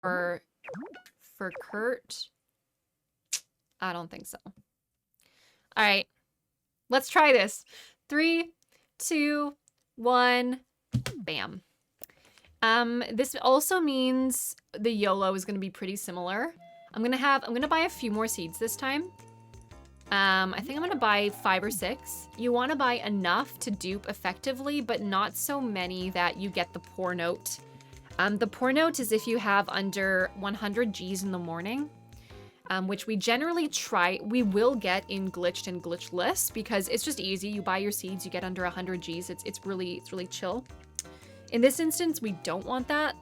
for Kurt? I don't think so. All right, let's try this. 3, 2, 1, bam. This also means the YOLO is gonna be pretty similar. I'm gonna buy a few more seeds this time. I think I'm gonna buy 5 or 6. You wanna buy enough to dupe effectively, but not so many that you get the poor note. The poor note is if you have under 100 Gs in the morning, which we generally try, we will get in glitched and glitchless because it's just easy. You buy your seeds, you get under 100 Gs. It's really chill. In this instance, we don't want that.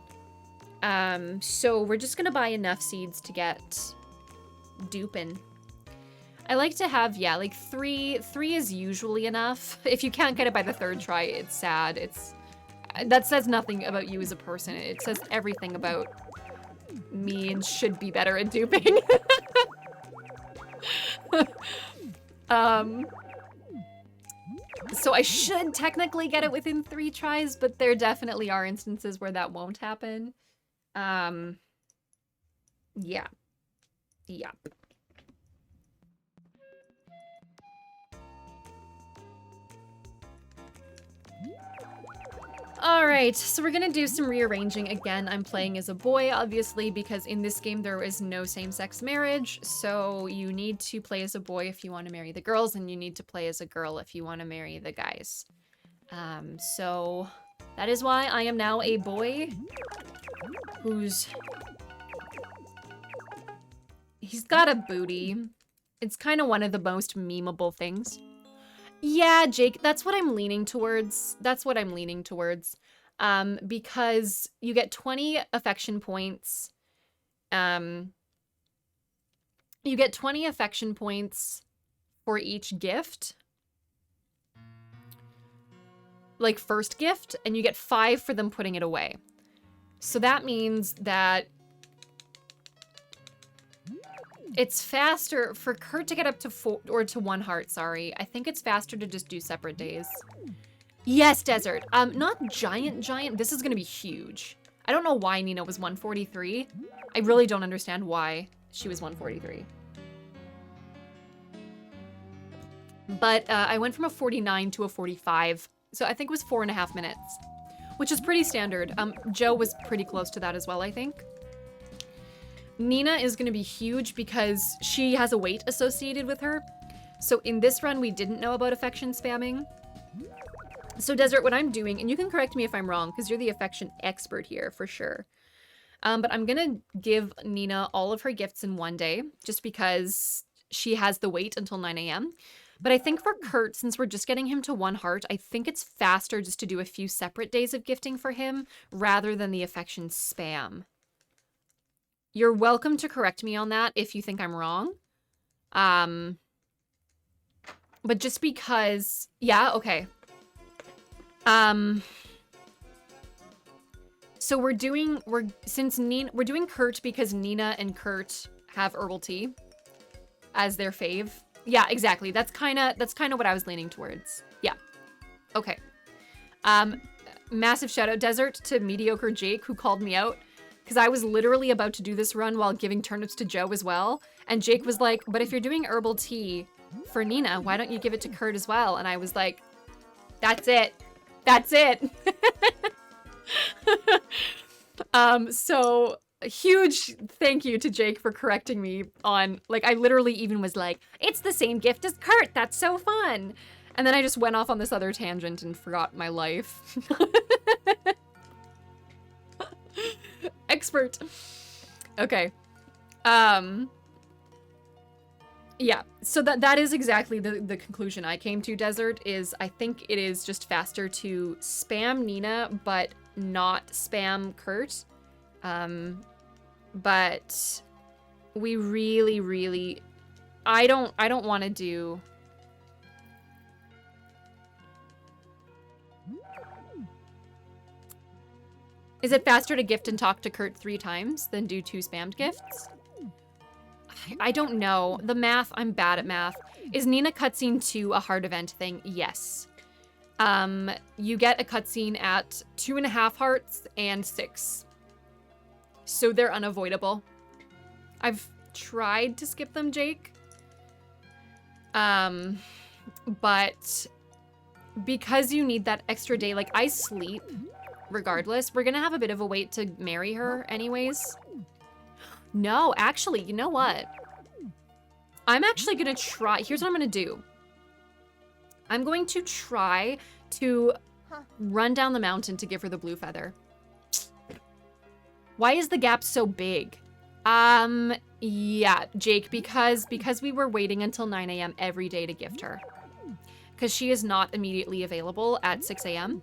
So we're just gonna buy enough seeds to get duping. I like to have, yeah, like 3 is usually enough. If you can't get it by the 3rd try, it's sad. That says nothing about you as a person. It says everything about me and should be better at duping. So I should technically get it within 3 tries, but there definitely are instances where that won't happen. Yeah. Yeah. Alright, so we're gonna do some rearranging. Again, I'm playing as a boy, obviously, because in this game there is no same-sex marriage, so you need to play as a boy if you want to marry the girls, and you need to play as a girl if you want to marry the guys. So that is why I am now a boy he's got a booty. It's kind of one of the most memeable things. Yeah, Jake, that's what I'm leaning towards. Because you get 20 affection points. You get 20 affection points for each gift. Like first gift, and you get 5 for them putting it away. So that means that it's faster for Kurt to get up to 4 or to 1 heart, sorry. I think it's faster to just do separate days. Yes, Desert. Not giant. This is gonna be huge. I don't know why Nina was 143. I really don't understand why she was 143. But I went from a 49 to a 45. So I think it was 4.5 minutes, which is pretty standard. Joe was pretty close to that as well, I think. Nina is gonna be huge because she has a weight associated with her. So in this run, we didn't know about affection spamming. So Desert, what I'm doing, and you can correct me if I'm wrong, because you're the affection expert here for sure. But I'm gonna give Nina all of her gifts in 1 day, just because she has the wait until 9 AM. But I think for Kurt, since we're just getting him to 1 heart, I think it's faster just to do a few separate days of gifting for him, rather than the affection spam. You're welcome to correct me on that if you think I'm wrong. But just because, yeah, okay. So we're doing Kurt because Nina and Kurt have herbal tea as their fave. Yeah, exactly. That's kind of what I was leaning towards. Yeah. Okay. Massive shout out, Desert, to mediocre Jake who called me out because I was literally about to do this run while giving turnips to Joe as well. And Jake was like, but if you're doing herbal tea for Nina, why don't you give it to Kurt as well? And I was like, that's it. That's it. So a huge thank you to Jake for correcting me on, like, I literally even was like, it's the same gift as Kurt. That's so fun. And then I just went off on this other tangent and forgot my life. Expert. Okay. Yeah, so that is exactly the conclusion I came to, Desert, is I think it is just faster to spam Nina, but not spam Kurt. But we really, I don't want to do... Is it faster to gift and talk to Kurt 3 times than do 2 spammed gifts? I don't know. The math, I'm bad at math. Is Nina cutscene 2 a hard event thing? Yes. You get a cutscene at 2.5 hearts and 6. so they're unavoidable. I've tried to skip them, Jake. But because you need that extra day, like I sleep regardless. We're gonna have a bit of a wait to marry her anyways. No, actually, you know what? I'm actually gonna try, here's what I'm gonna do. I'm going to try to run down the mountain to give her the blue feather. Why is the gap so big? Yeah, Jake, because we were waiting until 9 a.m. every day to gift her. Because she is not immediately available at 6 a.m.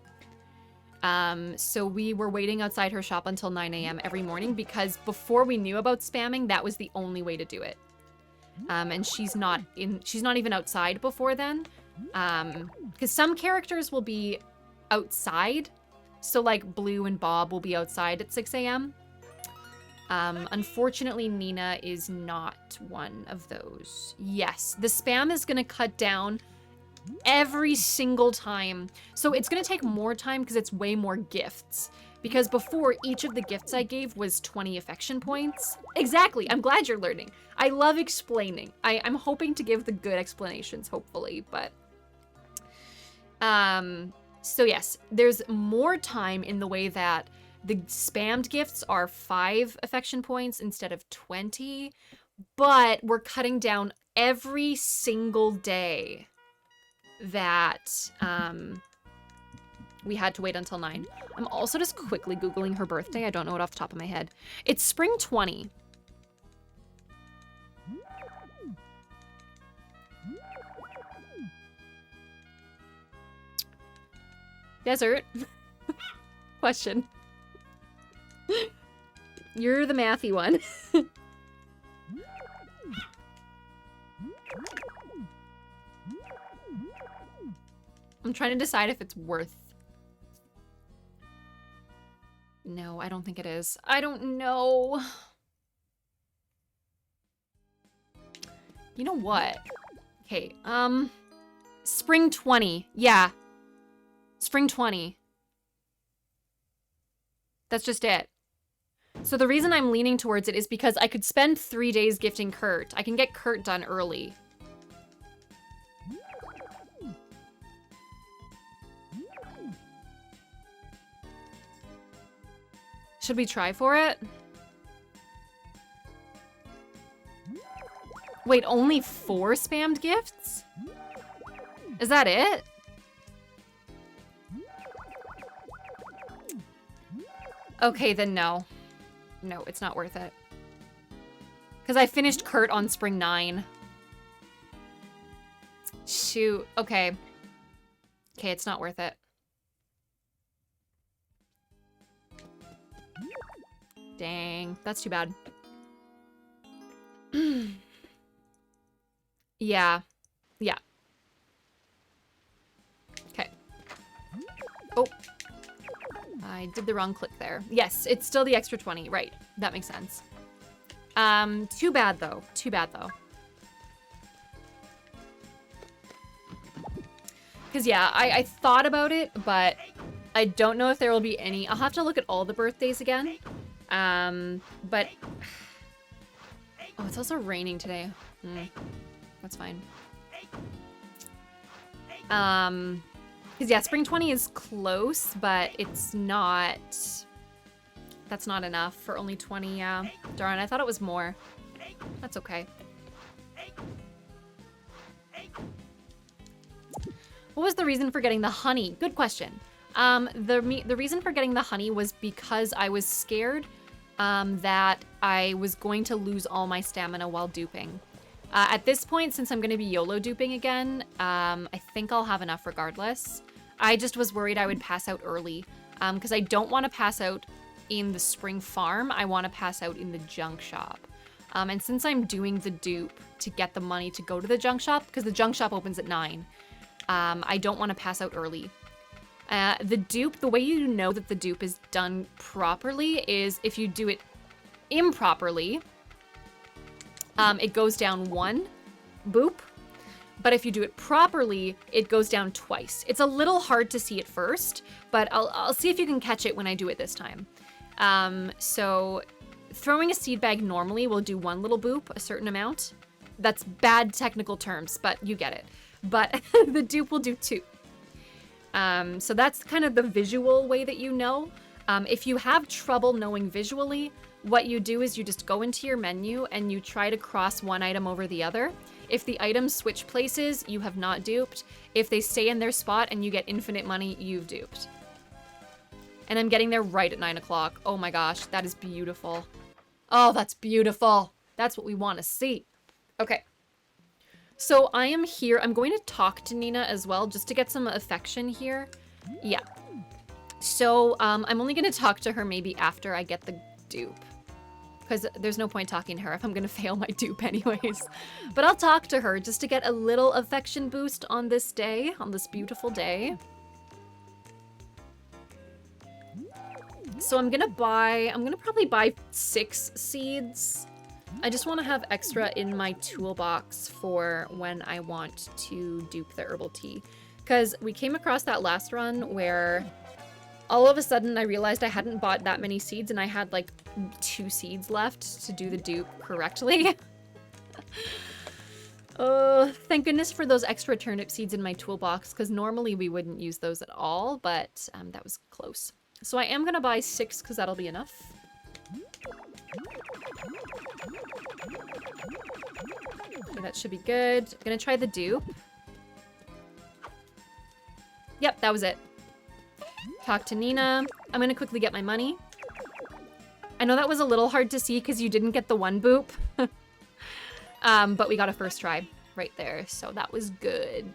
So we were waiting outside her shop until 9 a.m. every morning because before we knew about spamming, that was the only way to do it. And she's not even outside before then. Because some characters will be outside. So like Blue and Bob will be outside at 6 a.m. Unfortunately, Nina is not one of those. Yes, the spam is going to cut down every single time. So it's going to take more time because it's way more gifts. Because before, each of the gifts I gave was 20 affection points. Exactly. I'm glad you're learning. I love explaining. I'm hoping to give the good explanations, hopefully, but... So yes, there's more time in the way that the spammed gifts are 5 affection points instead of 20, but we're cutting down every single day that we had to wait until 9. I'm also just quickly Googling her birthday. I don't know it off the top of my head. It's spring 20. Desert. Question. You're the mathy one. I'm trying to decide if it's worth... No, I don't think it is. I don't know. You know what? Okay, spring 20. Yeah. Spring 20. That's just it. So the reason I'm leaning towards it is because I could spend 3 days gifting Kurt. I can get Kurt done early. Should we try for it? Wait, only 4 spammed gifts? Is that it? Okay, then no. No, it's not worth it. Because I finished Kurt on spring 9. Shoot. Okay. Okay, it's not worth it. Dang. That's too bad. Yeah. Yeah. Okay. Oh. I did the wrong click there. Yes, it's still the extra 20. Right. That makes sense. Too bad, though. Too bad, though. Because, yeah, I thought about it, but I don't know if there will be any. I'll have to look at all the birthdays again. But... Oh, it's also raining today. That's fine. Because, yeah, spring 20 is close, but it's not... That's not enough for only 20, yeah. Darn, I thought it was more. That's okay. What was the reason for getting the honey? Good question. The reason for getting the honey was because I was scared that I was going to lose all my stamina while duping. At this point, since I'm going to be YOLO duping again, I think I'll have enough regardless. I just was worried I would pass out early because I don't want to pass out in the spring farm. I want to pass out in the junk shop. And since I'm doing the dupe to get the money to go to the junk shop, because the junk shop opens at 9, I don't want to pass out early. The dupe, the way you know that the dupe is done properly is if you do it improperly, it goes down 1 boop. But if you do it properly, it goes down twice. It's a little hard to see at first, but I'll see if you can catch it when I do it this time. So throwing a seed bag normally will do one little boop, a certain amount. That's bad technical terms, but you get it. But the dupe will do 2. So that's kind of the visual way that you know. If you have trouble knowing visually, what you do is you just go into your menu and you try to cross one item over the other. If the items switch places, you have not duped. If they stay in their spot and you get infinite money, you've duped. And I'm getting there right at 9 o'clock. Oh my gosh, that is beautiful. Oh, that's beautiful. That's what we want to see. Okay. So I am here. I'm going to talk to Nina as well, just to get some affection here. Yeah. So I'm only going to talk to her maybe after I get the dupe. Because there's no point talking to her if I'm going to fail my dupe anyways. But I'll talk to her just to get a little affection boost on this day, on this beautiful day. So I'm going to probably buy 6 seeds. I just want to have extra in my toolbox for when I want to dupe the herbal tea. Because we came across that last run where all of a sudden I realized I hadn't bought that many seeds and I had like 2 seeds left to do the dupe correctly. Oh, thank goodness for those extra turnip seeds in my toolbox, because normally we wouldn't use those at all, but that was close. So I am going to buy 6 because that'll be enough. Okay, that should be good. I'm gonna try the dupe. Yep, that was it. Talk to Nina. I'm gonna quickly get my money. I know that was a little hard to see because you didn't get the 1 boop. But we got a first try right there, so that was good.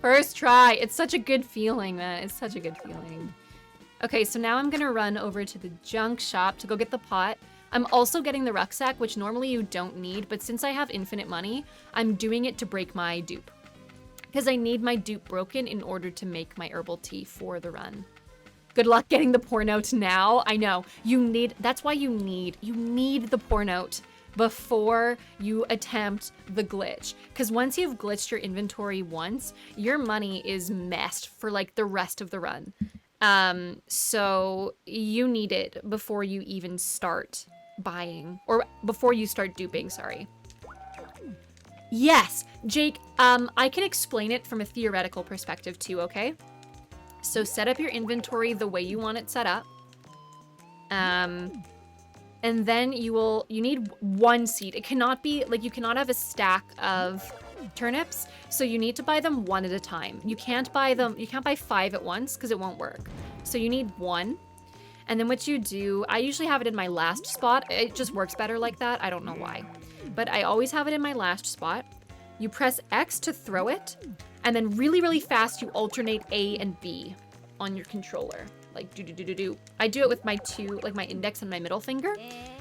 First try. It's such a good feeling, man. It's such a good feeling. Okay, so now I'm gonna run over to the junk shop to go get the pot. I'm also getting the rucksack, which normally you don't need, but since I have infinite money, I'm doing it to break my dupe. Because I need my dupe broken in order to make my herbal tea for the run. Good luck getting the pour note now. I know, that's why you need the pour note before you attempt the glitch. Because once you've glitched your inventory once, your money is messed for like the rest of the run. So you need it before you even start buying, or before you start duping, sorry. Yes, Jake, I can explain it from a theoretical perspective too, okay? So set up your inventory the way you want it set up. And then you need 1 seed. It cannot be, like, you cannot have a stack of turnips, so you need to buy them 1 at a time. You can't buy 5 at once because it won't work. So you need 1. And then what you do, I usually have it in my last spot. It just works better like that. I don't know why. But I always have it in my last spot. You press X to throw it, and then really, really fast you alternate A and B on your controller. Like do. I do it with my my index and my middle finger,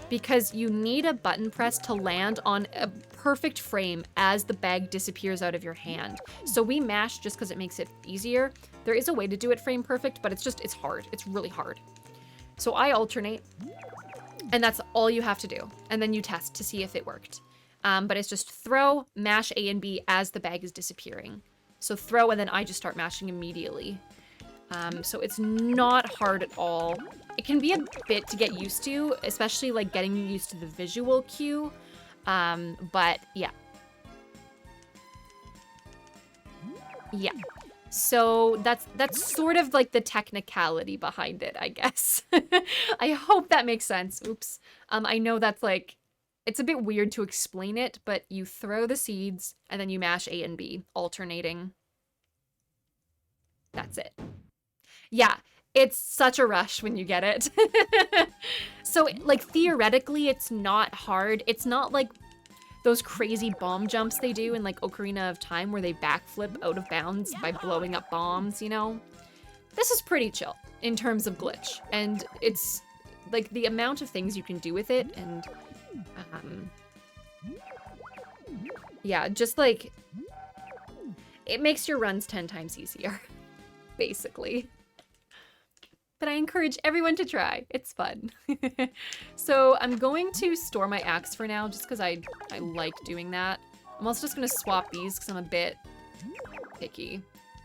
because you need a button press to land on a perfect frame as the bag disappears out of your hand. So we mash just because it makes it easier. There is a way to do it frame perfect, but it's hard. It's really hard. So I alternate, and that's all you have to do. And then you test to see if it worked. But it's just throw, mash A and B as the bag is disappearing. So throw, and then I just start mashing immediately. So it's not hard at all. It can be a bit to get used to, especially like getting used to the visual cue. But yeah. Yeah. So that's sort of like the technicality behind it, I guess. I hope that makes sense. Oops. I know that's like, it's a bit weird to explain it, but you throw the seeds and then you mash A and B, alternating. That's it. Yeah, it's such a rush when you get it. So like theoretically, it's not hard. It's not like those crazy bomb jumps they do in like Ocarina of Time where they backflip out of bounds by blowing up bombs, you know? This is pretty chill in terms of glitch. And it's like the amount of things you can do with it, and yeah, just like it makes your runs 10 times easier, basically. But I encourage everyone to try. It's fun. So I'm going to store my axe for now, just because I like doing that. I'm also just going to swap these because I'm a bit picky.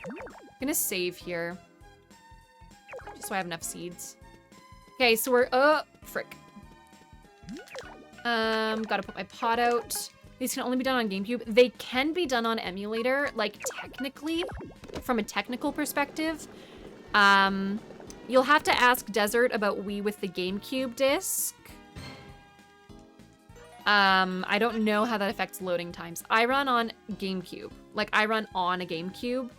I'm going to save here, just so I have enough seeds. Okay, so we're, oh, frick. Gotta put my pot out. These can only be done on GameCube. They can be done on emulator, like technically, from a technical perspective. You'll have to ask Desert about Wii with the GameCube disc. I don't know how that affects loading times. I run on GameCube. Like, I run on a GameCube.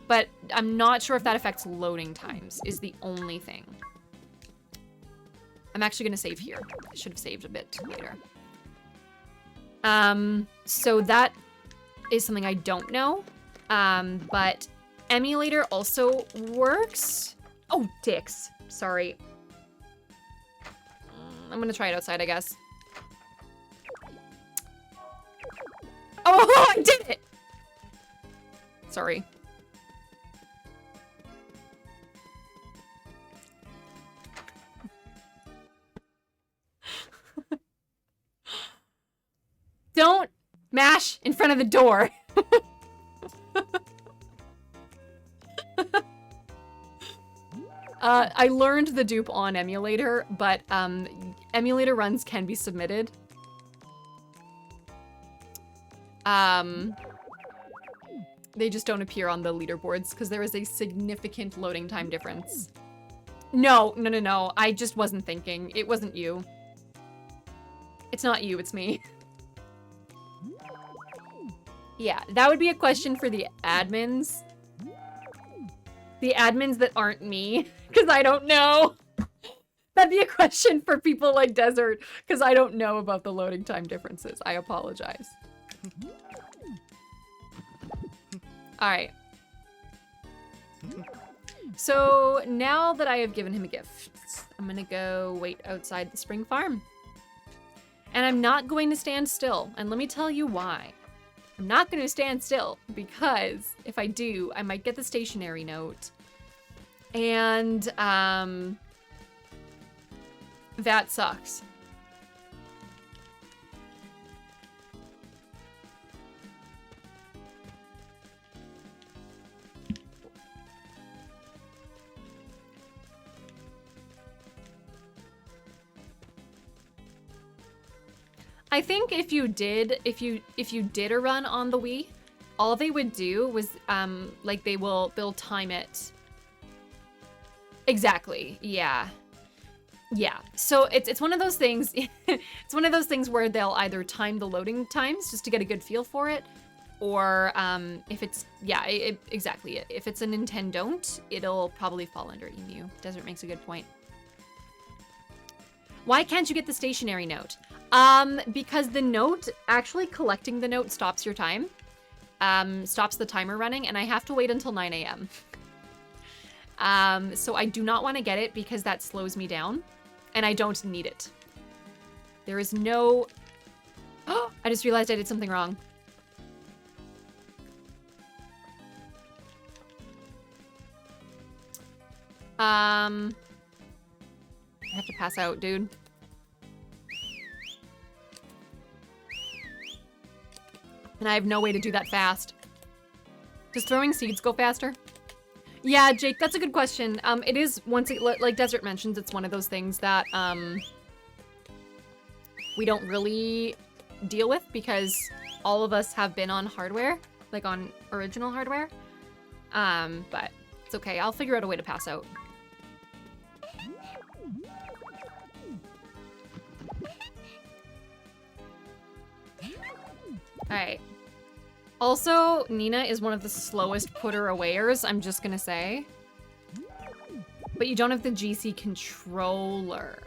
But I'm not sure if that affects loading times, is the only thing. I'm actually gonna save here. I should have saved a bit later. So that is something I don't know. But emulator also works. Oh, dicks. Sorry. I'm gonna try it outside, I guess. Oh, I did it! Sorry. Don't mash in front of the door. I learned the dupe on emulator, but emulator runs can be submitted. They just don't appear on the leaderboards because there is a significant loading time difference. No. I just wasn't thinking. It wasn't you. It's not you, it's me. Yeah, that would be a question for the admins. The admins that aren't me, because I don't know. That'd be a question for people like Desert, because I don't know about the loading time differences. I apologize. Alright. So, now that I have given him a gift, I'm gonna go wait outside the spring farm. And I'm not going to stand still, and let me tell you why. I'm not going to stand still, because if I do, I might get the stationary note. And, that sucks. I think if you did a run on the Wii, all they would do was like they'll time it. Exactly. Yeah. Yeah. So it's one of those things. It's one of those things where they'll either time the loading times just to get a good feel for it, or if it's exactly. If it's a Nintendo, it'll probably fall under EMU. Desert makes a good point. Why can't you get the stationary note? Because the note, actually collecting the note stops your time. Stops the timer running, and I have to wait until 9 a.m. So I do not want to get it because that slows me down, and I don't need it. There is no... Oh, I just realized I did something wrong. I have to pass out, dude. And I have no way to do that fast. Does throwing seeds go faster? Yeah, Jake, that's a good question. It is, like Desert mentions, it's one of those things that we don't really deal with because all of us have been on hardware, like on original hardware. But it's okay. I'll figure out a way to pass out. Alright. Also, Nina is one of the slowest putter-awayers, I'm just gonna say. But you don't have the GC controller.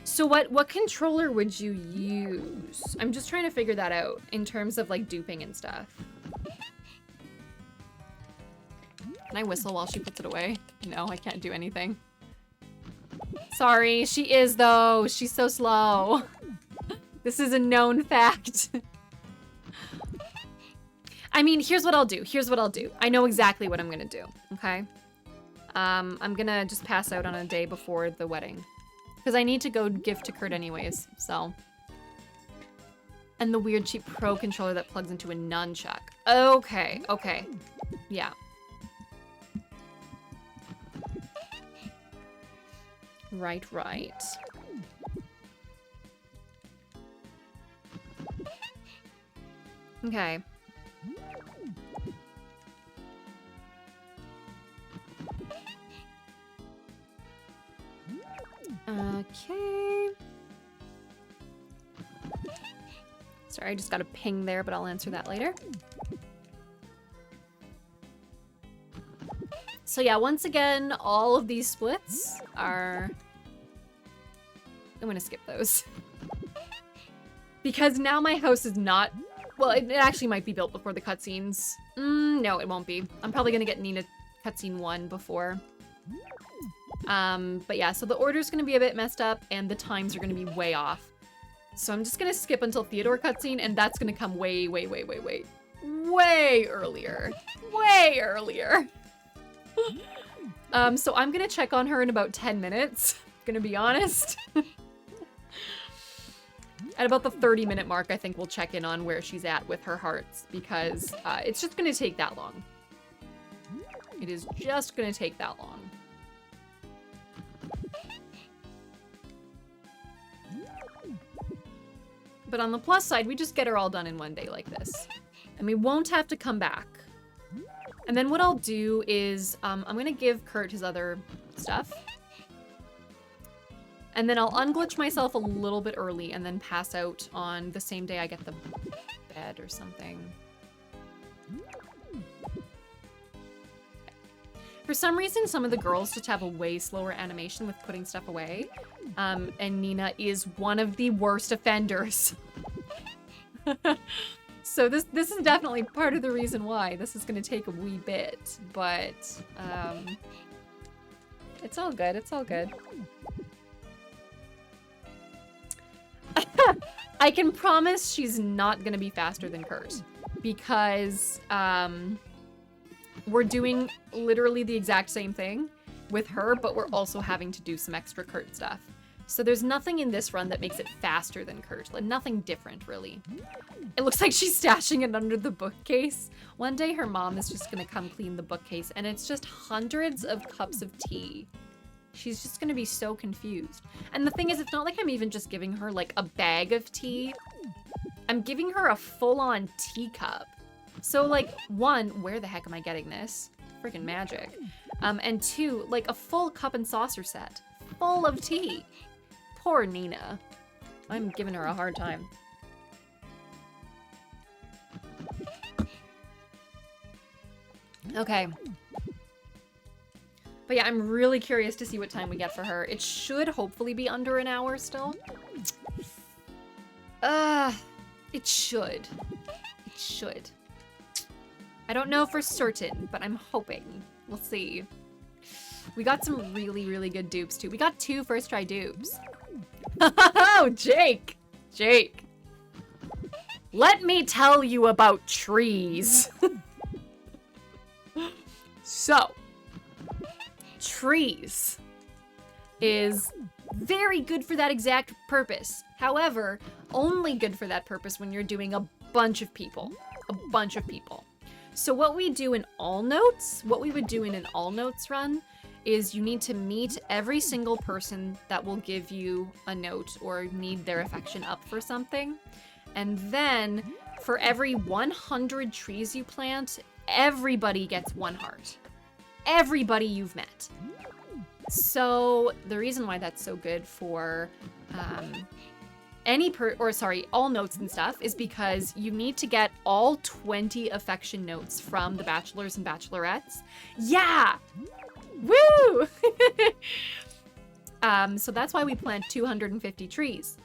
So what controller would you use? I'm just trying to figure that out in terms of like duping and stuff. Can I whistle while she puts it away? No, I can't do anything. Sorry, she is though. She's so slow. This is a known fact. I mean, here's what I'll do. Here's what I'll do. I know exactly what I'm gonna do, okay? I'm gonna just pass out on a day before the wedding. Because I need to go gift to Kurt anyways, so. And the weird cheap Pro controller that plugs into a nunchuck. Okay, okay. Yeah. Right, right. Okay. Okay. Sorry, I just got a ping there, but I'll answer that later. So yeah, once again, all of these splits are... I'm gonna skip those. Because now my house is not... Well, it actually might be built before the cutscenes. No, it won't be. I'm probably gonna get Nina cutscene 1 before. But yeah, so the order's gonna be a bit messed up, and the times are gonna be way off. So I'm just gonna skip until Theodore cutscene, and that's gonna come way earlier. Way earlier. So I'm gonna check on her in about 10 minutes, gonna be honest. At about the 30-minute mark, I think we'll check in on where she's at with her hearts, because it's just gonna take that long. It is just gonna take that long. But on the plus side, we just get her all done in one day like this. And we won't have to come back. And then what I'll do is, I'm gonna give Kurt his other stuff. And then I'll unglitch myself a little bit early and then pass out on the same day I get the bed or something. For some reason, some of the girls just have a way slower animation with putting stuff away. And Nina is one of the worst offenders. So this is definitely part of the reason why this is going to take a wee bit, but it's all good. It's all good. I can promise she's not going to be faster than Kurt, because we're doing literally the exact same thing with her, but we're also having to do some extra Kurt stuff. So there's nothing in this run that makes it faster than Kurt. Like, nothing different, really. It looks like she's stashing it under the bookcase. One day her mom is just gonna come clean the bookcase, and it's just hundreds of cups of tea. She's just gonna be so confused. And the thing is, it's not like I'm even just giving her, like, a bag of tea. I'm giving her a full-on teacup. So, like, one, where the heck am I getting this? Freaking magic. And two, like, a full cup and saucer set. Full of tea. Poor Nina. I'm giving her a hard time. Okay. But yeah, I'm really curious to see what time we get for her. It should hopefully be under an hour still. It should. It should. I don't know for certain, but I'm hoping. We'll see. We got some really, really good dupes too. We got 2 first try dupes. Oh, Jake! Jake. Let me tell you about trees. So, trees is very good for that exact purpose. However, only good for that purpose when you're doing a bunch of people. A bunch of people. So what we do in all notes, what we would do in an all notes run, is you need to meet every single person that will give you a note or need their affection up for something. And then for every 100 trees you plant, everybody gets 1 heart. Everybody you've met. So the reason why that's so good for all notes and stuff is because you need to get all 20 affection notes from the bachelors and bachelorettes. Yeah! Woo! So that's why we plant 250 trees.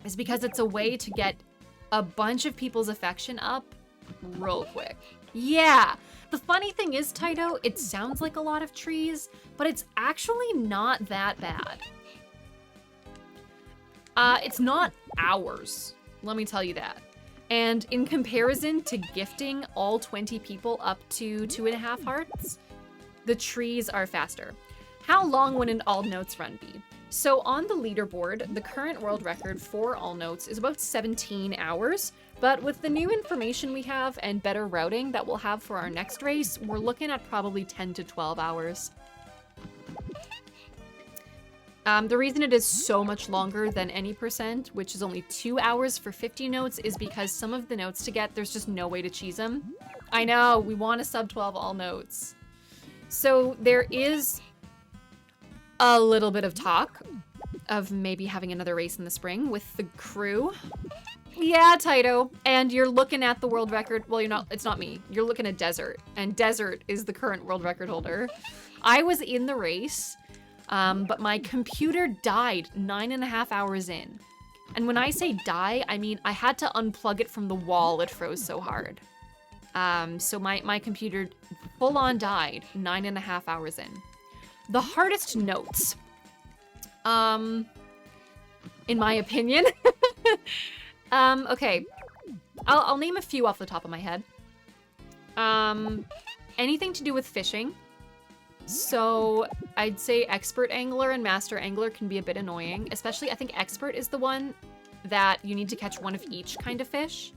Is because it's a way to get a bunch of people's affection up real quick. Yeah! The funny thing is, Taito, it sounds like a lot of trees, but it's actually not that bad. It's not hours, let me tell you that. And in comparison to gifting all 20 people up to 2.5 hearts, the trees are faster. How long would an all notes run be? So on the leaderboard, the current world record for all notes is about 17 hours, but with the new information we have and better routing that we'll have for our next race, we're looking at probably 10 to 12 hours. The reason it is so much longer than any percent, which is only 2 hours for 50 notes, is because some of the notes to get, there's just no way to cheese them. I know, we want a sub 12 all notes. So there is a little bit of talk of maybe having another race in the spring with the crew. Yeah, Taito. And you're looking at the world record. Well, you're not, it's not me. You're looking at Desert, and Desert is the current world record holder. I was in the race, but my computer died 9.5 hours in. And when I say die, I mean I had to unplug it from the wall. It froze so hard. So my computer full on died 9.5 hours in. The hardest notes, in my opinion, okay, I'll name a few off the top of my head. Anything to do with fishing. So I'd say expert angler and master angler can be a bit annoying, especially I think expert is the one that you need to catch one of each kind of fish.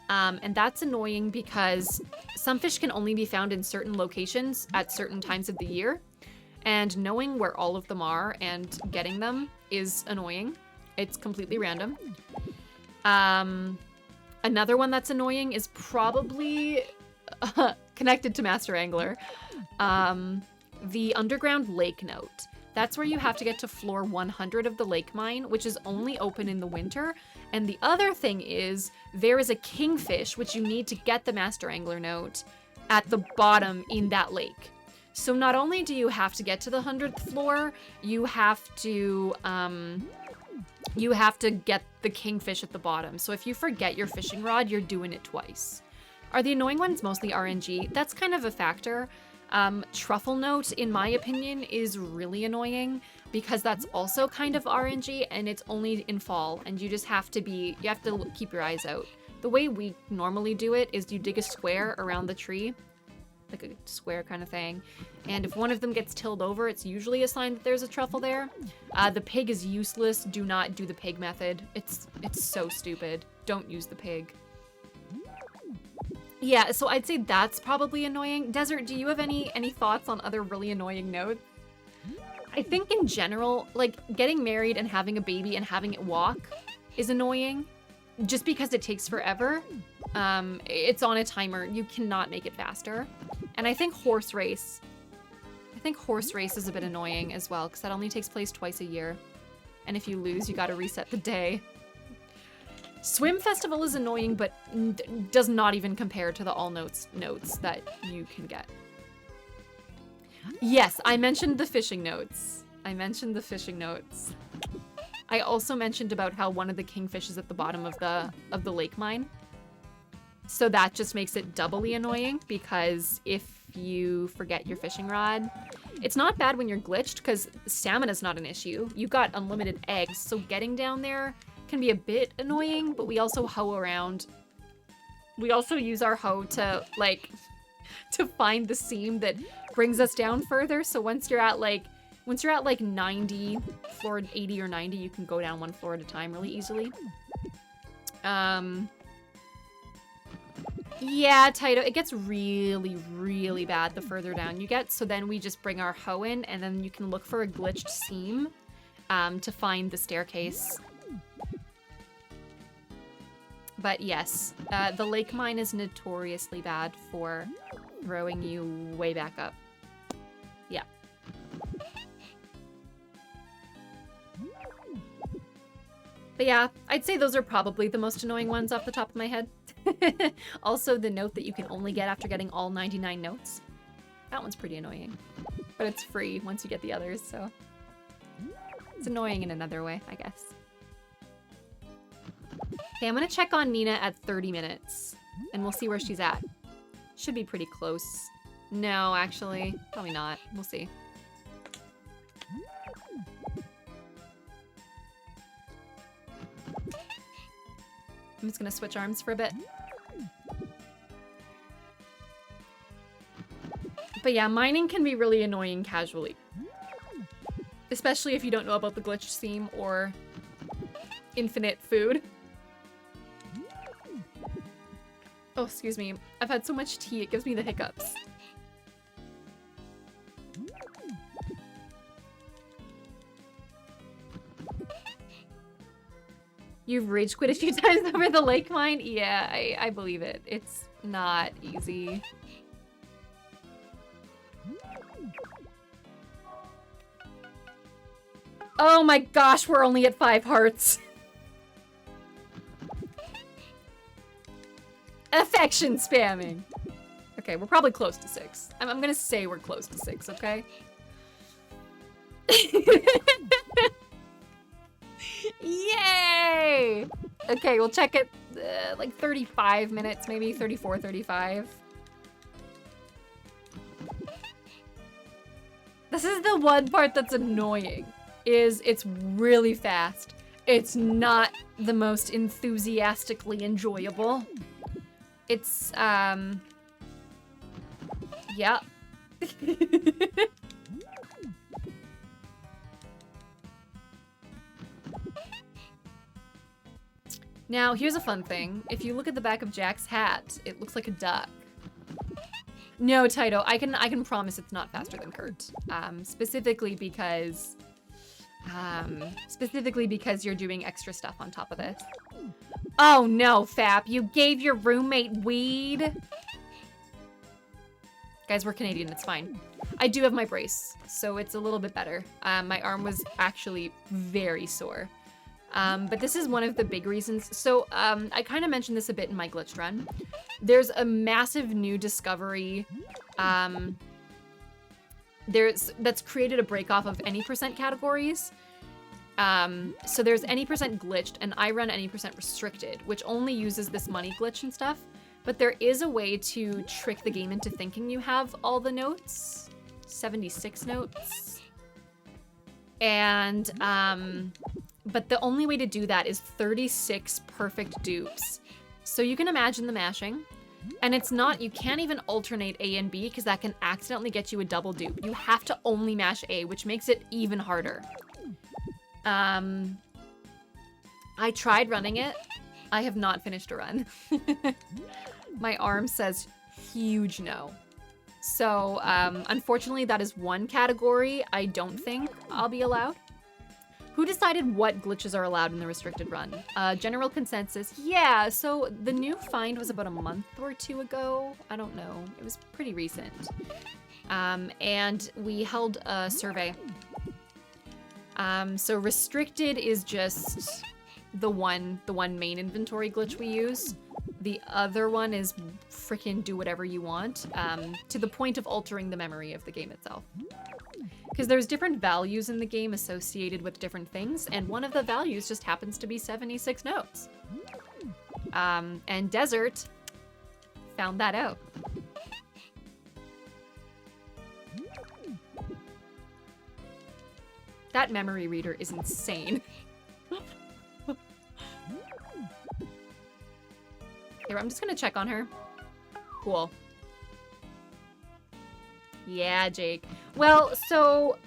And that's annoying because some fish can only be found in certain locations at certain times of the year. And knowing where all of them are and getting them is annoying. It's completely random. Another one that's annoying is probably connected to Master Angler. The underground lake note. That's where you have to get to floor 100 of the lake mine, which is only open in the winter. And the other thing is there is a kingfish, which you need to get the Master Angler note at the bottom in that lake. So not only do you have to get to the 100th floor, you have to get the kingfish at the bottom. So if you forget your fishing rod, you're doing it twice. Are the annoying ones mostly RNG? That's kind of a factor. Truffle note, in my opinion, is really annoying because that's also kind of RNG and it's only in fall and you just have to keep your eyes out. The way we normally do it is you dig a square around the tree, like a square kind of thing. And if one of them gets tilled over, it's usually a sign that there's a truffle there. The pig is useless. Do not do the pig method. It's so stupid. Don't use the pig. Yeah, so I'd say that's probably annoying. Desert, do you have any thoughts on other really annoying notes? I think in general, like getting married and having a baby and having it walk is annoying just because it takes forever. It's on a timer. You cannot make it faster. And I think horse race is a bit annoying as well because that only takes place twice a year. And if you lose, you gotta reset the day. Swim festival is annoying, but does not even compare to the all notes that you can get. Yes, I mentioned the fishing notes. I also mentioned about how one of the kingfish is at the bottom of the lake mine. So that just makes it doubly annoying because if you forget your fishing rod, it's not bad when you're glitched because stamina's not an issue. You've got unlimited eggs, so getting down there can be a bit annoying, but we also hoe around. We also use our hoe to find the seam that brings us down further. So once you're at like 90, floor 80 or 90, you can go down one floor at a time really easily. Yeah, Taito, it gets really, really bad the further down you get. So then we just bring our hoe in and then you can look for a glitched seam to find the staircase. But yes, the lake mine is notoriously bad for throwing you way back up. Yeah. But yeah, I'd say those are probably the most annoying ones off the top of my head. Also, the note that you can only get after getting all 99 notes. That one's pretty annoying. But it's free once you get the others, so... It's annoying in another way, I guess. Okay, I'm gonna check on Nina at 30 minutes. And we'll see where she's at. Should be pretty close. No, actually, probably not. We'll see. I'm just gonna switch arms for a bit. But yeah, mining can be really annoying casually. Especially if you don't know about the glitched seam or infinite food. Oh, excuse me. I've had so much tea, it gives me the hiccups. You've rage quit a few times over the lake mine? Yeah, I believe it. It's not easy. Oh my gosh, we're only at 5 hearts. Affection spamming. Okay, we're probably close to 6. I'm gonna say we're close to 6, okay? Yay! Okay, we'll check it like 35 minutes, maybe 34, 35. This is the one part that's annoying, is it's really fast. It's not the most enthusiastically enjoyable. It's, yeah. Now, here's a fun thing. If you look at the back of Jack's hat, it looks like a duck. No, Taito, I can promise it's not faster than Kurt. Specifically because you're doing extra stuff on top of this. Oh no, Fap, you gave your roommate weed? Guys, we're Canadian, it's fine. I do have my brace, so it's a little bit better. My arm was actually very sore. But this is one of the big reasons. So I kind of mentioned this a bit in my glitched run. There's a massive new discovery that's created a break off of any percent categories. So there's any percent glitched, and I run any percent restricted, which only uses this money glitch and stuff. But there is a way to trick the game into thinking you have all the notes. 76 notes. And, but the only way to do that is 36 perfect dupes. So you can imagine the mashing. And it's not, you can't even alternate A and B because that can accidentally get you a double dupe. You have to only mash A, which makes it even harder. I tried running it. I have not finished a run. My arm says huge no. So, unfortunately, that is one category I don't think I'll be allowed. Who decided what glitches are allowed in the restricted run? General consensus, yeah, so the new find was about a month or 2 ago. I don't know, it was pretty recent. And we held a survey. So restricted is just the one main inventory glitch we use. The other one is frickin' do whatever you want, to the point of altering the memory of the game itself. Because there's different values in the game associated with different things, and one of the values just happens to be 76 notes. And Desert found that out. That memory reader is insane. Here, I'm just gonna check on her. Cool. Yeah, Jake. Well, so,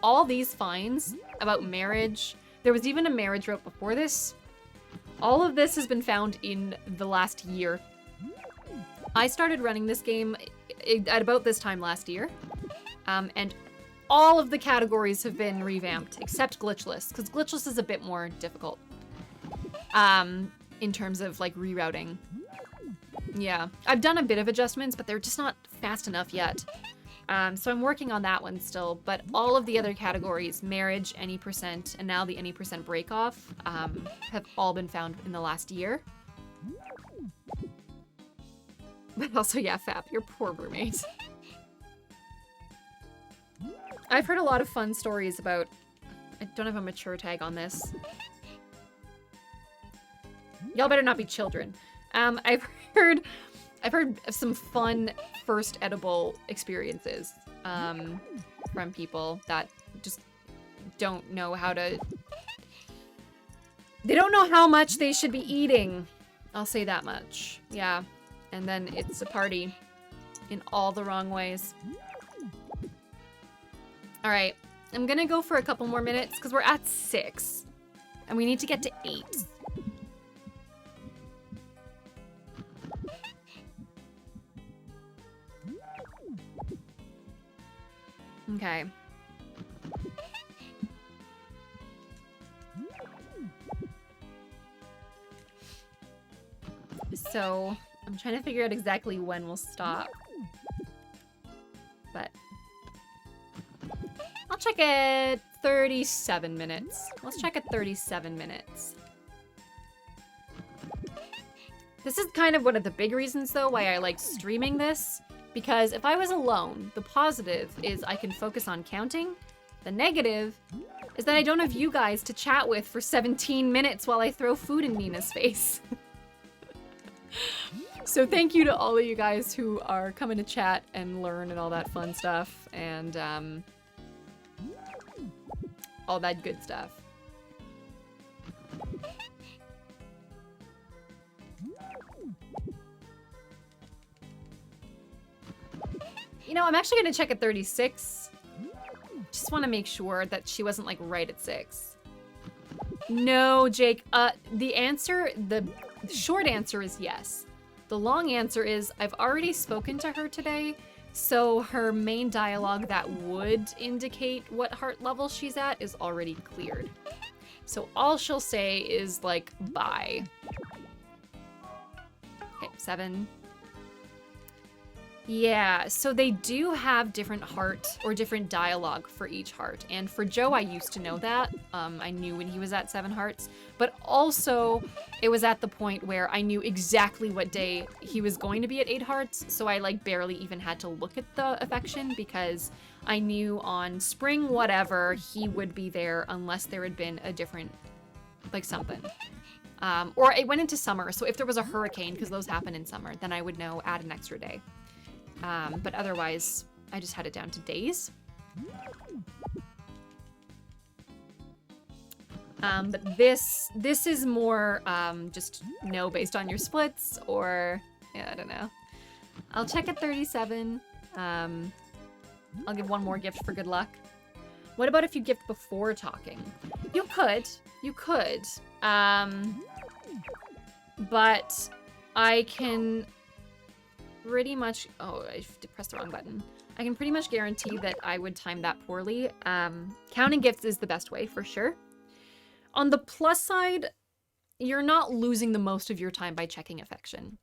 all these finds about marriage, there was even a marriage route before this. All of this has been found in the last year. I started running this game at about this time last year, and all of the categories have been revamped, except glitchless, because glitchless is a bit more difficult, in terms of, like, rerouting. Yeah, I've done a bit of adjustments, but they're just not fast enough yet. So I'm working on that one still, but all of the other categories, marriage, any percent, and now the any percent break off, have all been found in the last year. But also, yeah, Fap, your poor roommate. I've heard a lot of fun stories about, I don't have a mature tag on this. Y'all better not be children. I've heard of some fun first edible experiences from people that just don't know how to... They don't know how much they should be eating. I'll say that much. Yeah. And then it's a party in all the wrong ways. All right. I'm gonna go for a couple more minutes because we're at 6. And we need to get to 8. Okay. So I'm trying to figure out exactly when we'll stop. But I'll check at 37 minutes. Let's check at 37 minutes. This is kind of one of the big reasons, though, why I like streaming this. Because if I was alone, the positive is I can focus on counting. The negative is that I don't have you guys to chat with for 17 minutes while I throw food in Nina's face. So thank you to all of you guys who are coming to chat and learn and all that fun stuff. And all that good stuff. You know, I'm actually gonna check at 36. Just want to make sure that she wasn't like right at 6. No, Jake. The short answer is yes. The long answer is I've already spoken to her today, so her main dialogue that would indicate what heart level she's at is already cleared. So all she'll say is like, bye. Okay, 7. Yeah, so they do have different heart or different dialogue for each heart. And for Joe, I used to know that. I knew when he was at 7 hearts, but also it was at the point where I knew exactly what day he was going to be at 8 hearts. So I like barely even had to look at the affection because I knew on spring whatever he would be there unless there had been a different, like something. Or it went into summer. So if there was a hurricane, because those happen in summer, then I would know add an extra day. But otherwise, I just had it down to days. But this is more just no based on your splits or, yeah, I don't know. I'll check at 37. I'll give one more gift for good luck. What about if you gift before talking? You could. But I can pretty much, oh, I pressed the wrong button. I can pretty much guarantee that I would time that poorly. Counting gifts is the best way for sure. On the plus side, you're not losing the most of your time by checking affection.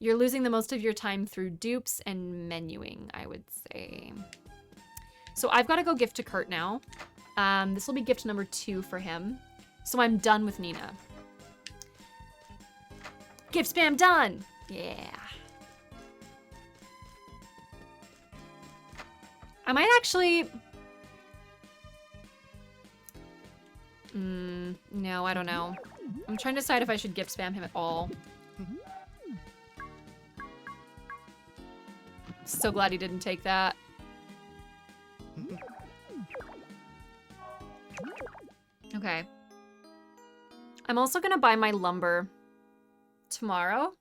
You're losing the most of your time through dupes and menuing, I would say. So I've got to go gift to Kurt now. This will be gift number 2 for him. So I'm done with Nina. Gift spam done! Yeah. I might actually... no, I don't know. I'm trying to decide if I should gift spam him at all. So glad he didn't take that. Okay. I'm also gonna buy my lumber tomorrow,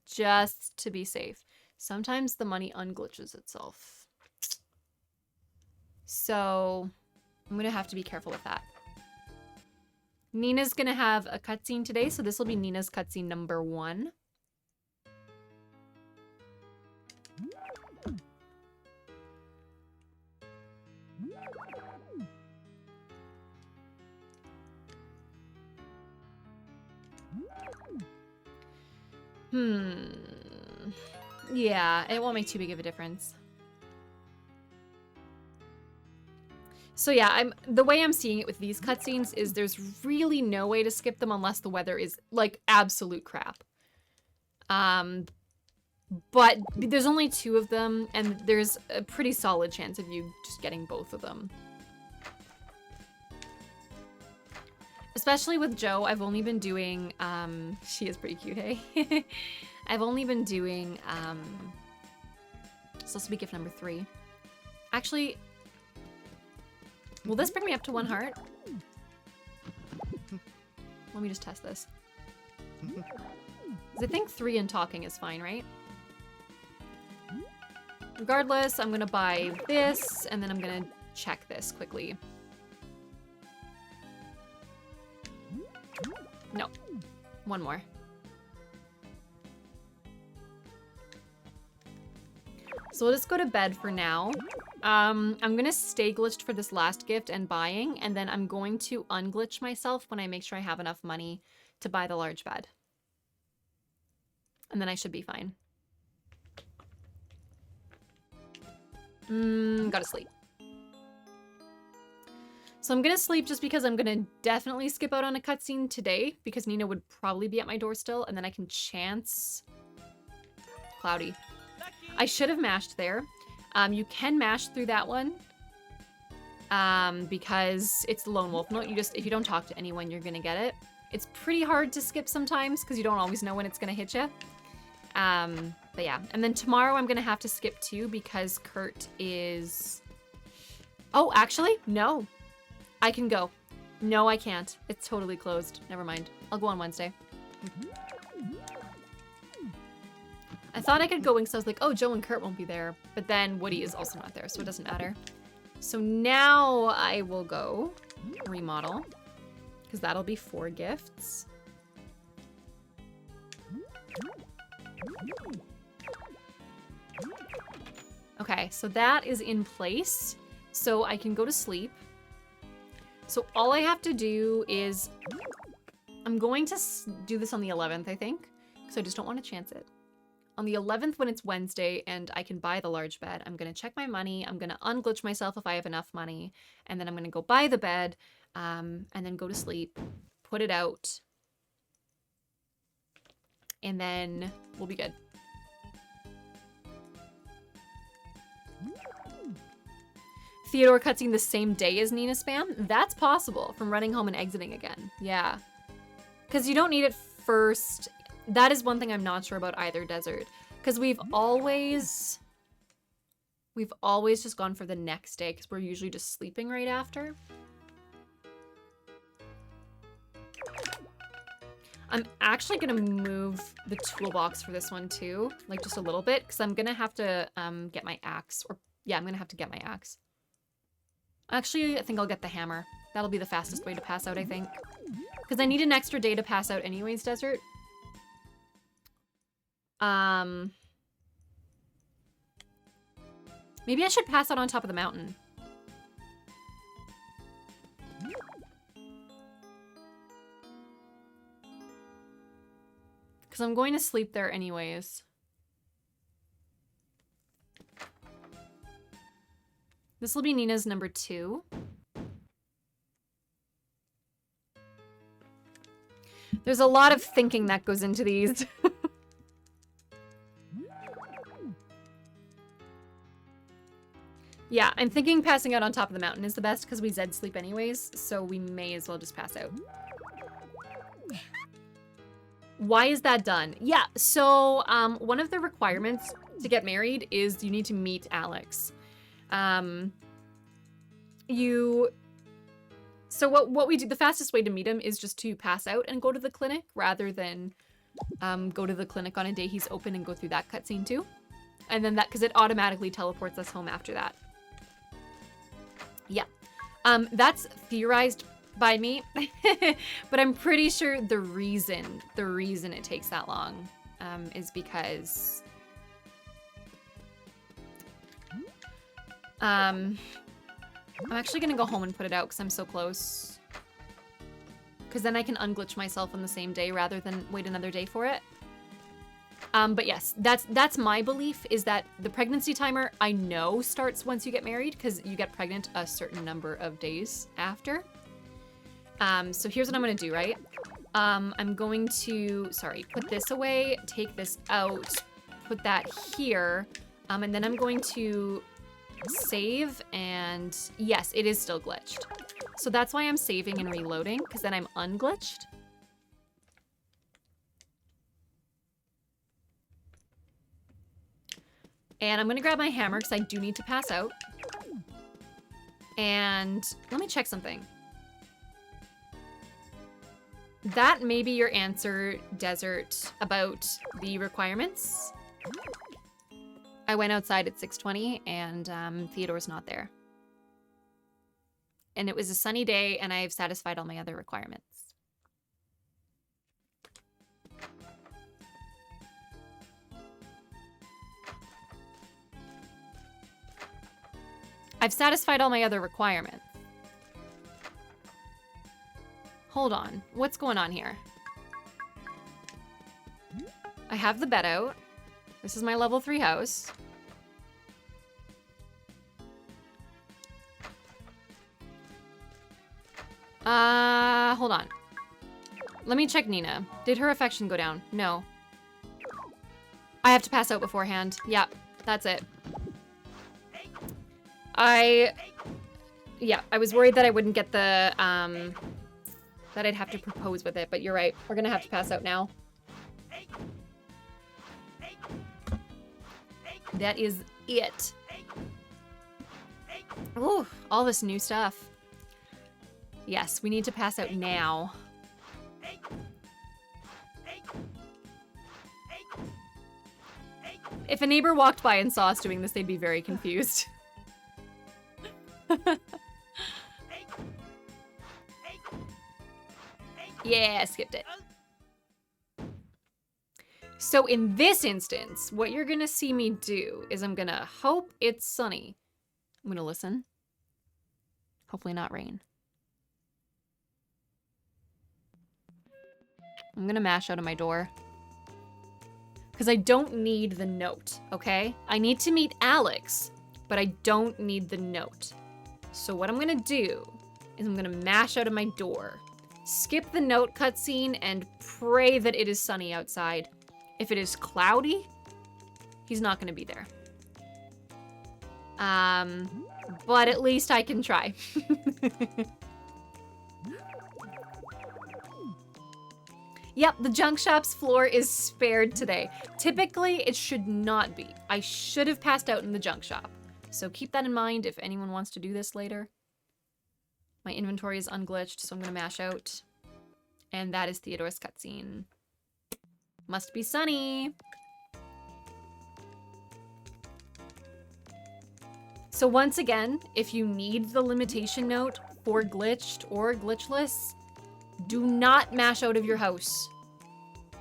just to be safe. Sometimes the money unglitches itself. So I'm gonna have to be careful with that. Nina's gonna have a cutscene today, so this will be Nina's cutscene number 1. Yeah, it won't make too big of a difference. So yeah, the way I'm seeing it with these cutscenes is there's really no way to skip them unless the weather is like absolute crap. But there's only 2 of them, and there's a pretty solid chance of you just getting both of them. Especially with Joe, I've only been doing, she is pretty cute, hey? I've only been doing, so this will be gift number 3. Actually, will this bring me up to 1 heart? Let me just test this. 'Cause I think 3 and talking is fine, right? Regardless, I'm gonna buy this, and then I'm gonna check this quickly. No. 1 more. So we'll just go to bed for now. I'm gonna stay glitched for this last gift and buying, and then I'm going to unglitch myself when I make sure I have enough money to buy the large bed. And then I should be fine. Gotta sleep. So I'm gonna sleep just because I'm gonna definitely skip out on a cutscene today because Nina would probably be at my door still, and then I can chance Cloudy. I should have mashed there. You can mash through that one because it's the lone wolf note. If you don't talk to anyone, you're gonna get it. It's pretty hard to skip sometimes because you don't always know when it's gonna hit you. But yeah, and then tomorrow I'm gonna have to skip too because Kurt is... Oh, actually, no. I can go. No, I can't. It's totally closed. Never mind. I'll go on Wednesday. I thought I could go because I was like, oh, Joe and Kurt won't be there. But then Woody is also not there, so it doesn't matter. So now I will go remodel because that'll be 4 gifts. Okay, so that is in place. So I can go to sleep. So all I have to do is... I'm going to do this on the 11th, I think. So I just don't want to chance it. On the 11th, when it's Wednesday and I can buy the large bed, I'm going to check my money. I'm going to unglitch myself if I have enough money. And then I'm going to go buy the bed and then go to sleep, put it out. And then we'll be good. Theodore cutscene the same day as Nina spam? That's possible from running home and exiting again. Yeah. Because you don't need it first. That is one thing I'm not sure about either, Desert. Because we've always just gone for the next day because we're usually just sleeping right after. I'm actually going to move the toolbox for this one too, like just a little bit, because I'm going to have to get my axe. Or yeah, I'm going to have to get my axe. Actually, I think I'll get the hammer. That'll be the fastest way to pass out, I think. Because I need an extra day to pass out anyways, Desert. Maybe I should pass out on top of the mountain. Because I'm going to sleep there anyways. This will be Nina's number 2. There's a lot of thinking that goes into these. Yeah, I'm thinking passing out on top of the mountain is the best because we Zed sleep anyways, so we may as well just pass out. Why is that done? Yeah, so one of the requirements to get married is you need to meet Alex. So what we do, the fastest way to meet him is just to pass out and go to the clinic rather than go to the clinic on a day he's open and go through that cutscene too. And then because it automatically teleports us home after that. Yeah. That's theorized by me, but I'm pretty sure the reason it takes that long is because I'm actually gonna go home and put it out because I'm so close. Because then I can unglitch myself on the same day rather than wait another day for it. But yes, that's my belief, is that the pregnancy timer, I know, starts once you get married because you get pregnant a certain number of days after. So here's what I'm gonna do, right? I'm going to, put this away, take this out, put that here, and then I'm going to save, and yes, it is still glitched. So that's why I'm saving and reloading, because then I'm unglitched. And I'm gonna grab my hammer because I do need to pass out. And let me check something. That may be your answer, Desert, about the requirements. I went outside at 6:20 and Theodore's not there. And it was a sunny day and I've satisfied all my other requirements. I've satisfied all my other requirements. Hold on. What's going on here? I have the bed out. This is my level 3 house. Hold on. Let me check Nina. Did her affection go down? No. I have to pass out beforehand. Yeah, that's it. Yeah, I was worried that I wouldn't get the, that I'd have to propose with it, but you're right. We're gonna have to pass out now. That is it. Ooh, all this new stuff. Yes, we need to pass out now. If a neighbor walked by and saw us doing this, they'd be very confused. Yeah, I skipped it. So in this instance, what you're gonna see me do is I'm gonna hope it's sunny. I'm gonna listen. Hopefully not rain. I'm gonna mash out of my door. Because I don't need the note, okay? I need to meet Alex, but I don't need the note. So what I'm gonna do is I'm gonna mash out of my door, skip the note cutscene, and pray that it is sunny outside. If it is cloudy, he's not gonna be there. But at least I can try. Yep, the junk shop's floor is spared today. Typically, it should not be. I should have passed out in the junk shop. So keep that in mind if anyone wants to do this later. My inventory is unglitched, so I'm gonna mash out. And that is Theodore's cutscene. Must be sunny. So once again, if you need the limitation note for glitched or glitchless, do not mash out of your house.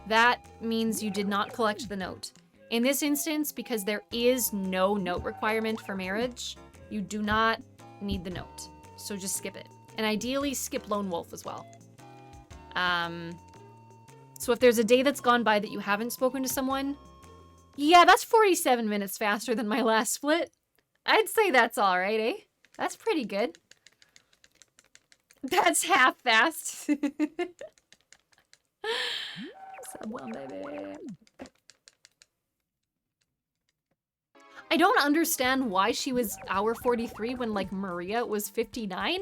That means you did not collect the note. In this instance, because there is no note requirement for marriage, you do not need the note. So just skip it. And ideally, skip Lone Wolf as well. So if there's a day that's gone by that you haven't spoken to someone, yeah, that's 47 minutes faster than my last split. I'd say that's all right, eh? That's pretty good. That's half fast. Sub 1, baby. I don't understand why she was hour 43 when, like, Maria was 59.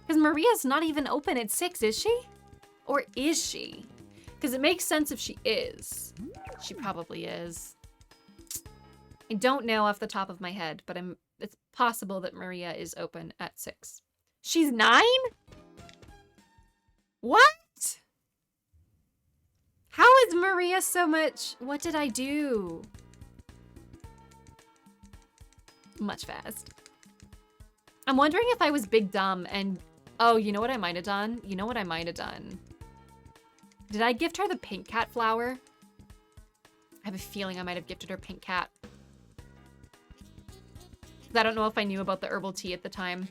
Because Maria's not even open at 6, is she? Or is she? Because it makes sense if she is. She probably is. I don't know off the top of my head, but it's possible that Maria is open at 6. She's 9? What? How is Maria so much? What did I do? Much fast. I'm wondering if I was big dumb and... Oh, you know what I might have done? You know what I might have done? Did I gift her the pink cat flower? I have a feeling I might have gifted her pink cat. I don't know if I knew about the herbal tea at the time.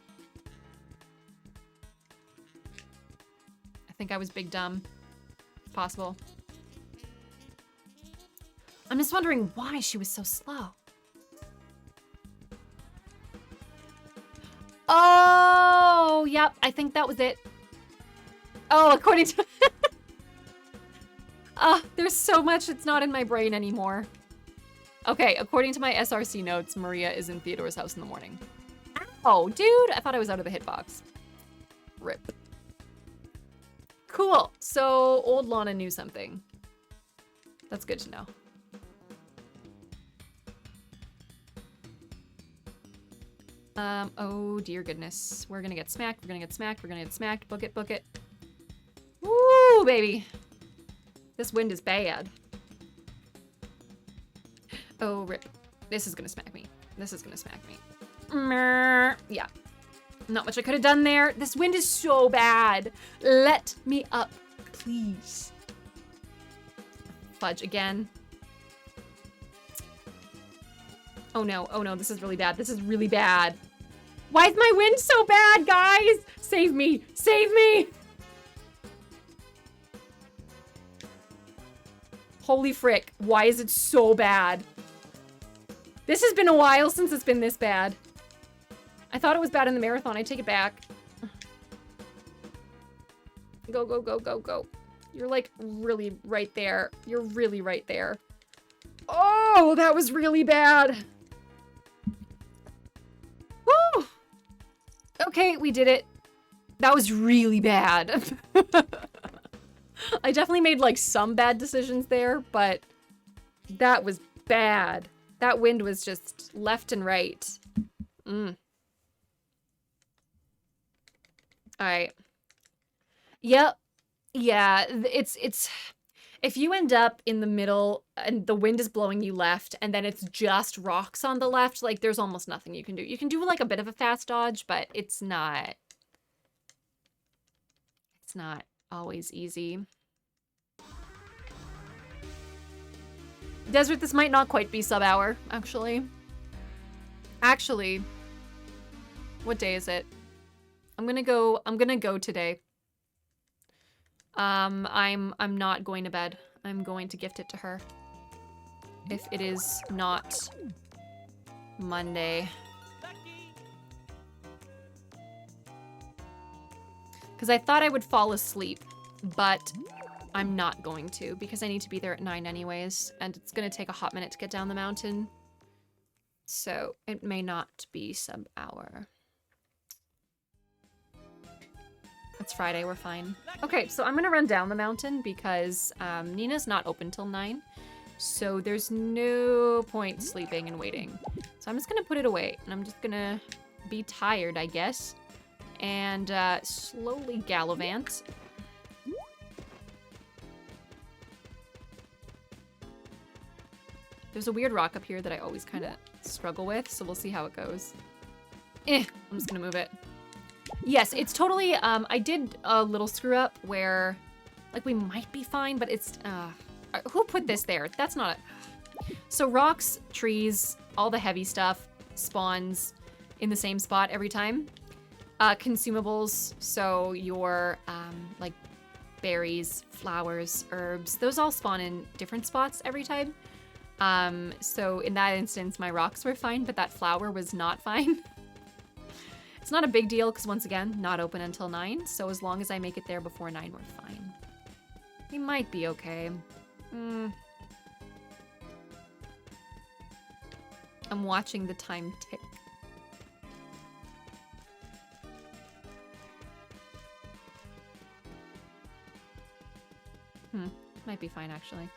I think I was big dumb. Possible. I'm just wondering why she was so slow. Oh, yep. I think that was it. Oh, according to... there's so much that's not in my brain anymore. Okay, according to my SRC notes, Maria is in Theodore's house in the morning. Oh, dude, I thought I was out of the hitbox. Rip. Cool, so old Lana knew something. That's good to know. Oh dear goodness. We're gonna get smacked, we're gonna get smacked, we're gonna get smacked. Book it, book it. Woo, baby. This wind is bad. Oh, rip. This is gonna smack me. This is gonna smack me. Yeah. Not much I could have done there. This wind is so bad. Let me up, please. Fudge again. Oh no, this is really bad. This is really bad. Why is my wind so bad, guys? Save me, save me. Holy frick. Why is it so bad? This has been a while since it's been this bad. I thought it was bad in the marathon. I take it back. Go, go, go, go, go. You're like really right there. You're really right there. Oh, that was really bad. Woo! Okay, we did it. That was really bad. I definitely made like some bad decisions there, but that was bad. That wind was just left and right. All right. Yep. Yeah, it's if you end up in the middle and the wind is blowing you left and then it's just rocks on the left, like there's almost nothing you can do. You can do like a bit of a fast dodge, but it's not always easy. Desert, this might not quite be sub-hour, actually. Actually, what day is it? I'm gonna go today. I'm not going to bed. I'm going to gift it to her. If it is not Monday. Because I thought I would fall asleep, but I'm not going to because I need to be there at 9 anyways, and it's gonna take a hot minute to get down the mountain. So it may not be sub-hour. It's Friday, we're fine. Okay, so I'm gonna run down the mountain because Nina's not open till 9. So there's no point sleeping and waiting. So I'm just gonna put it away and I'm just gonna be tired, I guess. And slowly gallivant. There's a weird rock up here that I always kind of struggle with, so we'll see how it goes. I'm just gonna move it. Yes, it's totally, I did a little screw up where, like, we might be fine, but it's, who put this there? That's not, so rocks, trees, all the heavy stuff spawns in the same spot every time. Consumables, so your, like, berries, flowers, herbs, those all spawn in different spots every time. So in that instance, my rocks were fine, but that flower was not fine. It's not a big deal because, once again, not open until 9, so as long as I make it there before 9, we're fine. We might be okay. I'm watching the time tick. Might be fine, actually.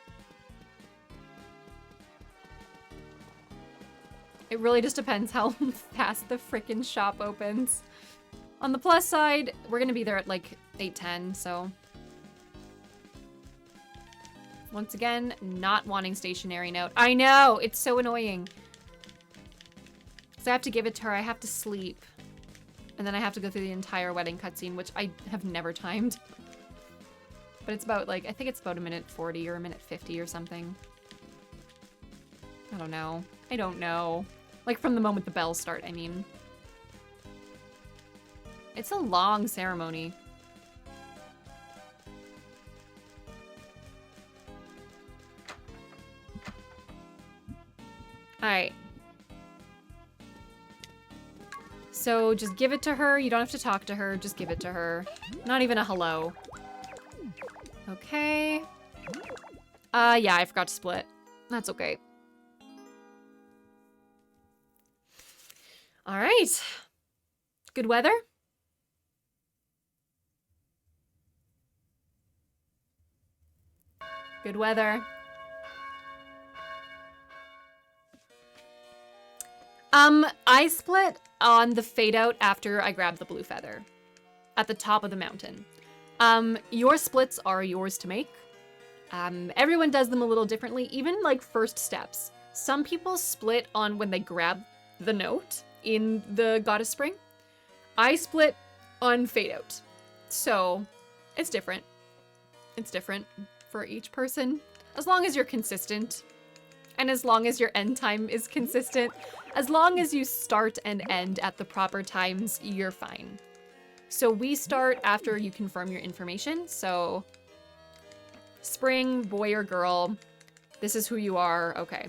It really just depends how fast the frickin' shop opens. On the plus side, we're gonna be there at like 8:10, so. Once again, not wanting stationary note. I know, it's so annoying. So I have to give it to her, I have to sleep. And then I have to go through the entire wedding cutscene, which I have never timed. But it's about like, I think it's about a minute 40 or a minute 50 or something. I don't know. I don't know. Like, from the moment the bells start, I mean. It's a long ceremony. Alright. So, just give it to her. You don't have to talk to her. Just give it to her. Not even a hello. Okay. Yeah, I forgot to split. That's okay. All right. Good weather? Good weather. I split on the fade out after I grabbed the blue feather at the top of the mountain. Your splits are yours to make. Everyone does them a little differently, even like first steps. Some people split on when they grab the note in the Goddess Spring. I split on fade out. So it's different. It's different for each person. As long as you're consistent. And as long as your end time is consistent. As long as you start and end at the proper times, you're fine. So we start after you confirm your information. So spring, boy or girl, This is who you are. Okay.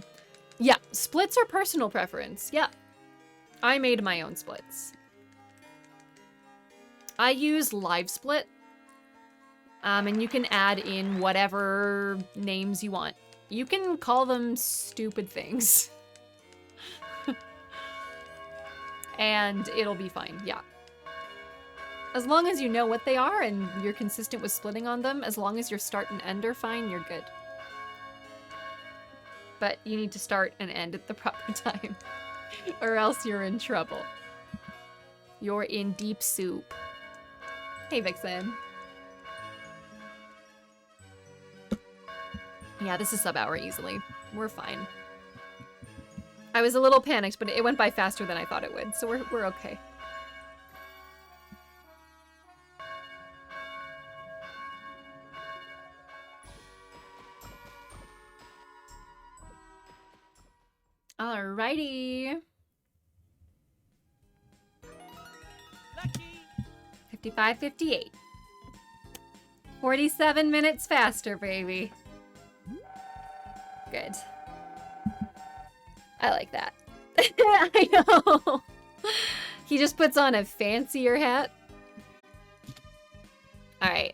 Yeah, splits are personal preference. Yeah. I made my own splits. I use live split. And you can add in whatever names you want. You can call them stupid things. And it'll be fine, yeah. As long as you know what they are and you're consistent with splitting on them, as long as your start and end are fine, you're good. But you need to start and end at the proper time, or else you're in trouble. You're in deep soup. Hey, Vixen. Yeah, this is sub-hour easily. We're fine. I was a little panicked, but it went by faster than I thought it would, so we're okay. Alrighty. 55:58. 47 minutes faster, baby. Good. I like that. I know. He just puts on a fancier hat. All right,